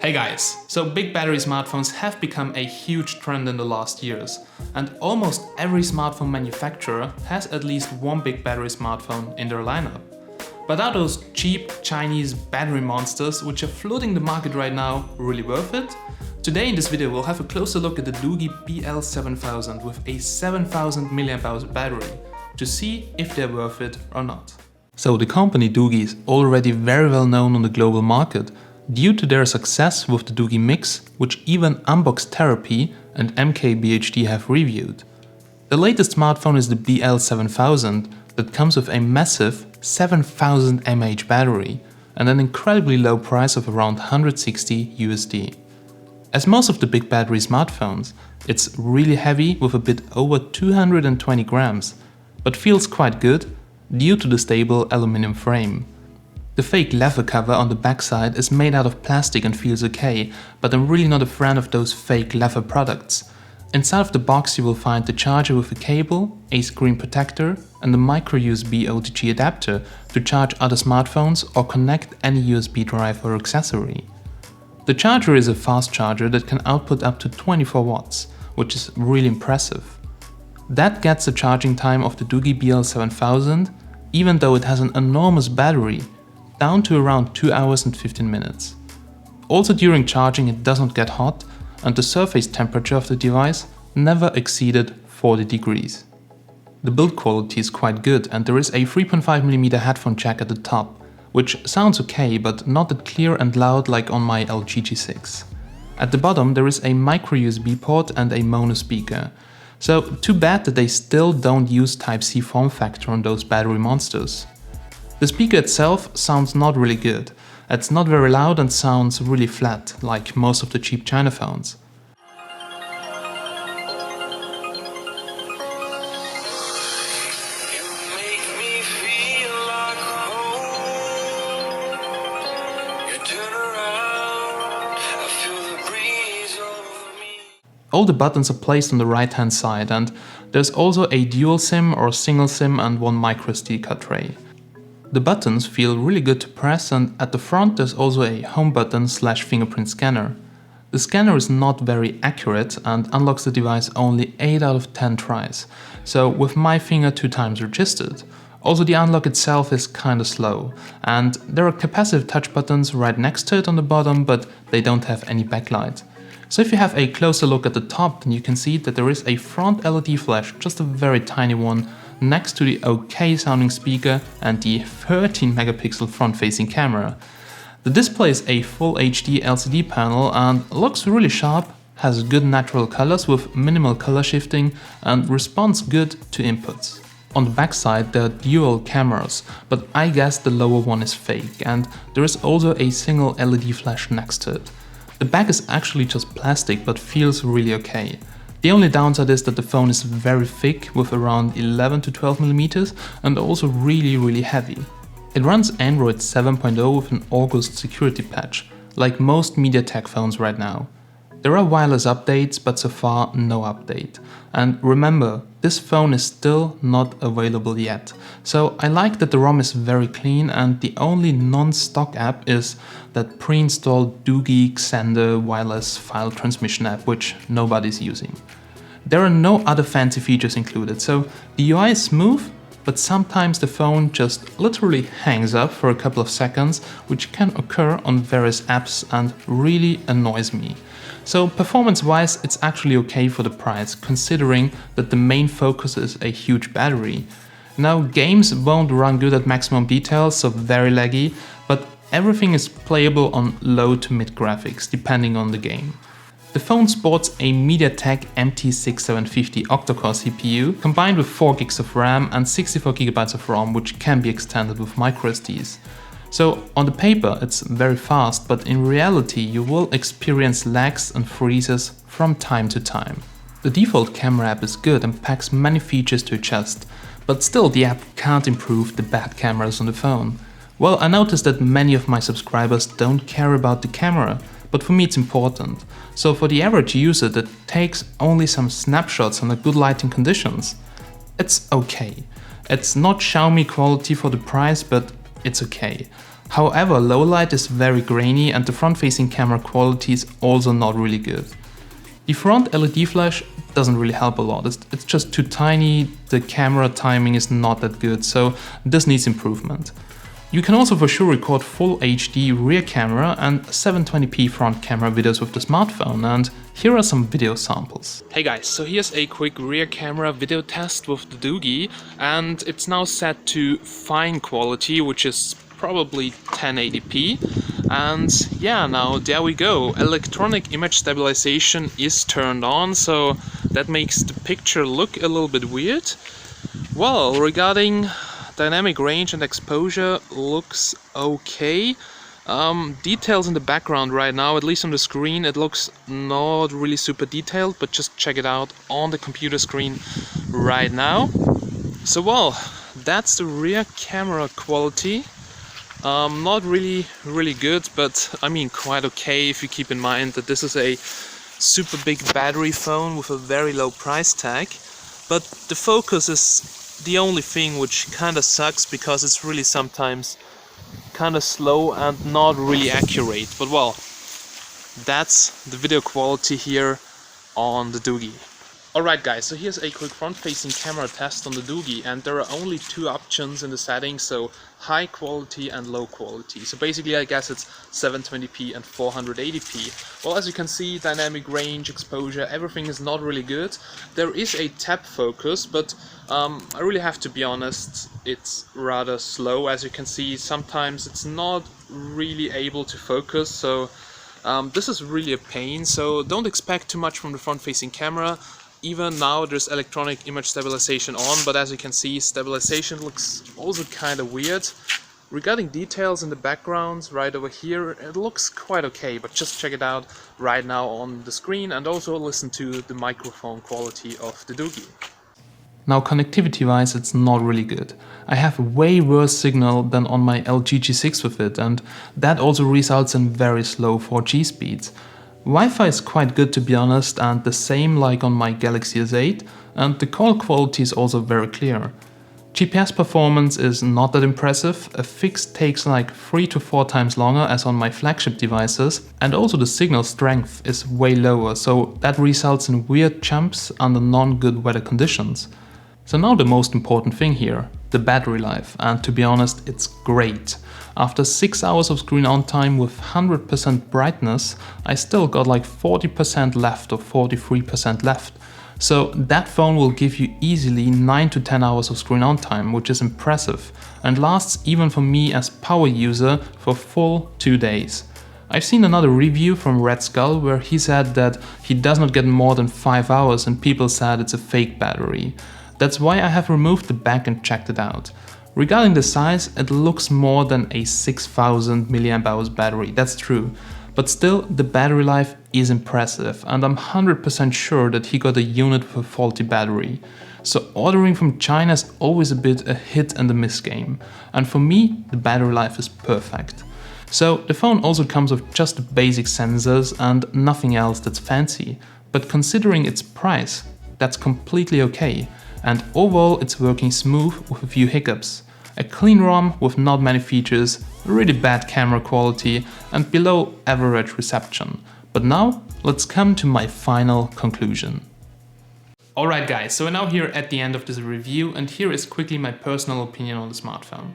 Hey guys, so big battery smartphones have become a huge trend in the last years, and almost every smartphone manufacturer has at least one big battery smartphone in their lineup. But are those cheap Chinese battery monsters which are flooding the market right now really worth it? Today in this video we'll have a closer look at the Doogee BL7000 with a 7000 mAh battery to see if they're worth it or not. So the company Doogee is already very well known on the global market due to their success with the Doogee Mix, which even Unbox Therapy and MKBHD have reviewed. The latest smartphone is the BL7000 that comes with a massive 7000 mAh battery and an incredibly low price of around 160 USD. As most of the big battery smartphones, it's really heavy with a bit over 220 grams, but feels quite good due to the stable aluminum frame. The fake leather cover on the backside is made out of plastic and feels okay, but I'm really not a fan of those fake leather products. Inside of the box you will find the charger with a cable, a screen protector and a micro USB OTG adapter to charge other smartphones or connect any USB drive or accessory. The charger is a fast charger that can output up to 24 watts, which is really impressive. That gets the charging time of the Doogee BL7000, even though it has an enormous battery, down to around 2 hours and 15 minutes. Also during charging it does not get hot and the surface temperature of the device never exceeded 40 degrees. The build quality is quite good and there is a 3.5mm headphone jack at the top, which sounds okay but not that clear and loud like on my LG G6. At the bottom there is a micro USB port and a mono speaker. So too bad that they still don't use Type-C form factor on those battery monsters. The speaker itself sounds not really good. It's not very loud and sounds really flat, like most of the cheap China phones. All the buttons are placed on the right hand side and there's also a dual SIM or single SIM and one microSD card tray. The buttons feel really good to press and at the front there's also a home button / fingerprint scanner. The scanner is not very accurate and unlocks the device only 8 out of 10 tries, so with my finger 2 times registered. Also the unlock itself is kinda slow and there are capacitive touch buttons right next to it on the bottom, but they don't have any backlight. So if you have a closer look at the top, then you can see that there is a front LED flash, just a very tiny one, next to the okay sounding speaker and the 13 megapixel front facing camera. The display is a full HD LCD panel and looks really sharp, has good natural colors with minimal color shifting and responds good to inputs. On the backside there are dual cameras, but I guess the lower one is fake and there is also a single LED flash next to it. The back is actually just plastic but feels really okay. The only downside is that the phone is very thick with around 11 to 12mm and also really heavy. It runs Android 7.0 with an August security patch, like most MediaTek phones right now. There are wireless updates, but so far no update. And remember, this phone is still not available yet. So I like that the ROM is very clean and the only non-stock app is that pre-installed Doogee Xender wireless file transmission app, which nobody's using. There are no other fancy features included, so the UI is smooth, but sometimes the phone just literally hangs up for a couple of seconds, which can occur on various apps and really annoys me. So performance-wise it's actually okay for the price, considering that the main focus is a huge battery. Now games won't run good at maximum details, so very laggy, but everything is playable on low to mid graphics, depending on the game. The phone sports a MediaTek MT6750 octa-core CPU combined with 4 GB of RAM and 64 GB of ROM, which can be extended with microSDs. So on the paper it's very fast, but in reality you will experience lags and freezes from time to time. The default camera app is good and packs many features to adjust, but still the app can't improve the bad cameras on the phone. Well, I noticed that many of my subscribers don't care about the camera, but for me it's important. So for the average user that takes only some snapshots under good lighting conditions, it's okay. It's not Xiaomi quality for the price, but it's okay. However, low light is very grainy and the front-facing camera quality is also not really good. The front LED flash doesn't really help a lot, it's just too tiny, the camera timing is not that good, so this needs improvement. You can also for sure record full HD rear camera and 720p front camera videos with the smartphone, and here are some video samples. Hey guys, so here's a quick rear camera video test with the Doogee, and it's now set to fine quality, which is probably 1080p. And yeah, now there we go. Electronic image stabilization is turned on, so that makes the picture look a little bit weird. Well, regarding dynamic range and exposure, looks okay. Details in the background right now, at least on the screen, it looks not really super detailed, but just check it out on the computer screen right now. So well, that's the rear camera quality. Not really good, but I mean quite okay if you keep in mind that this is a super big battery phone with a very low price tag. But the focus is the only thing which kinda sucks, because it's really sometimes kinda slow and not really accurate. But well, that's the video quality here on the Doogee. Alright guys, so here's a quick front-facing camera test on the Doogee, and there are only two options in the settings, so high quality and low quality. So basically I guess it's 720p and 480p. Well, as you can see, dynamic range, exposure, everything is not really good. There is a tap focus, but I really have to be honest, it's rather slow. As you can see, sometimes it's not really able to focus, so this is really a pain. So don't expect too much from the front-facing camera. Even now there's electronic image stabilization on, but as you can see, stabilization looks also kind of weird. Regarding details in the background, right over here, it looks quite okay, but just check it out right now on the screen and also listen to the microphone quality of the Doogee. Now connectivity-wise, it's not really good. I have way worse signal than on my LG G6 with it, and that also results in very slow 4G speeds. Wi-Fi is quite good to be honest, and the same like on my Galaxy S8, and the call quality is also very clear. GPS performance is not that impressive, a fix takes like 3 to 4 times longer as on my flagship devices, and also the signal strength is way lower, so that results in weird jumps under non-good weather conditions. So now the most important thing here, the battery life, and to be honest, it's great. After 6 hours of screen on time with 100% brightness, I still got like 40% left or 43% left. So that phone will give you easily 9 to 10 hours of screen on time, which is impressive, and lasts even for me as power user for full 2 days. I've seen another review from Red Skull where he said that he does not get more than 5 hours and people said it's a fake battery. That's why I have removed the back and checked it out. Regarding the size, it looks more than a 6000 mAh battery, that's true. But still, the battery life is impressive, and I'm 100% sure that he got a unit with a faulty battery. So ordering from China is always a bit a hit and a miss game. And for me, the battery life is perfect. So the phone also comes with just the basic sensors and nothing else that's fancy. But considering its price, that's completely okay. And overall it's working smooth with a few hiccups. A clean ROM with not many features, really bad camera quality and below average reception. But now let's come to my final conclusion. Alright guys, so we're now here at the end of this review, and here is quickly my personal opinion on the smartphone.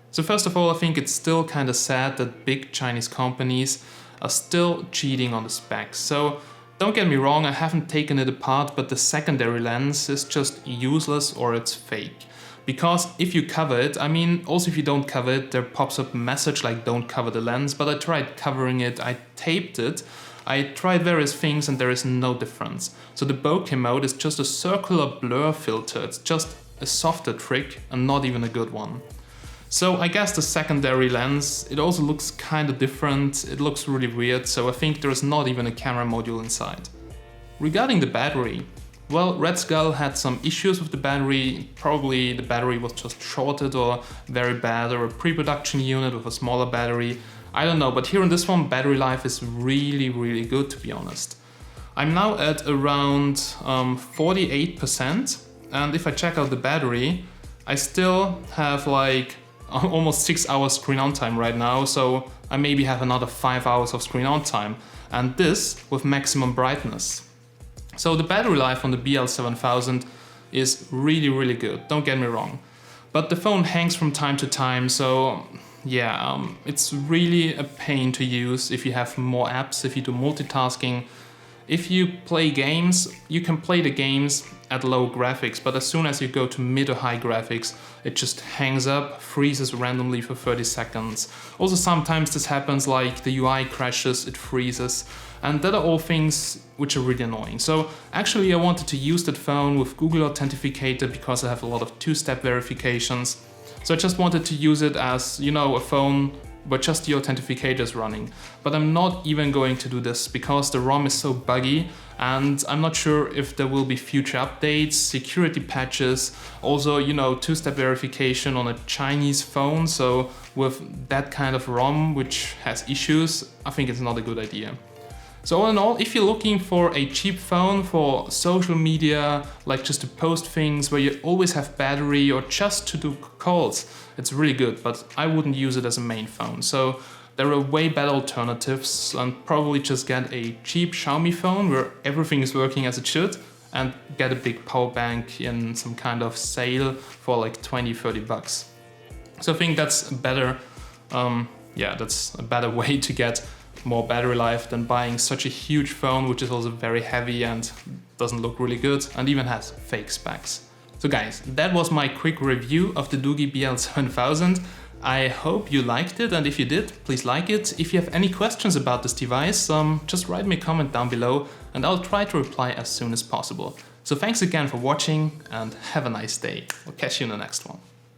So first of all, I think it's still kinda sad that big Chinese companies are still cheating on the specs. So don't get me wrong, I haven't taken it apart, but the secondary lens is just useless or it's fake. Because if you cover it, I mean, also if you don't cover it, there pops up a message like don't cover the lens, but I tried covering it, I taped it, I tried various things and there is no difference. So the bokeh mode is just a circular blur filter, it's just a softer trick and not even a good one. So I guess the secondary lens, it also looks kind of different, it looks really weird, so I think there is not even a camera module inside. Regarding the battery, well, Red Skull had some issues with the battery, probably the battery was just shorted or very bad, or a pre-production unit with a smaller battery, I don't know, but here in this one battery life is really good to be honest. I'm now at around 48%, and if I check out the battery, I still have like almost 6 hours screen on time right now, so I maybe have another 5 hours of screen on time, and this with maximum brightness. So the battery life on the BL7000 is really good, don't get me wrong. But the phone hangs from time to time, so yeah, it's really a pain to use if you have more apps, if you do multitasking. If you play games, you can play the games at low graphics, but as soon as you go to mid or high graphics, it just hangs up, freezes randomly for 30 seconds. Also sometimes this happens, like the UI crashes, it freezes, and that are all things which are really annoying. So actually I wanted to use that phone with Google Authenticator because I have a lot of two-step verifications. So I just wanted to use it as, you know, a phone where just the authenticator is running. But I'm not even going to do this because the ROM is so buggy, and I'm not sure if there will be future updates, security patches, also, you know, two-step verification on a Chinese phone. So with that kind of ROM which has issues, I think it's not a good idea. So all in all, if you're looking for a cheap phone for social media, like just to post things where you always have battery or just to do calls, it's really good, but I wouldn't use it as a main phone. So there are way better alternatives, and probably just get a cheap Xiaomi phone where everything is working as it should, and get a big power bank in some kind of sale for like 20-30 bucks. So I think that's better, that's a better way to get more battery life than buying such a huge phone, which is also very heavy and doesn't look really good and even has fake specs. So guys, that was my quick review of the Doogee BL7000. I hope you liked it, and if you did, please like it. If you have any questions about this device, just write me a comment down below and I'll try to reply as soon as possible. So thanks again for watching and have a nice day. I'll catch you in the next one.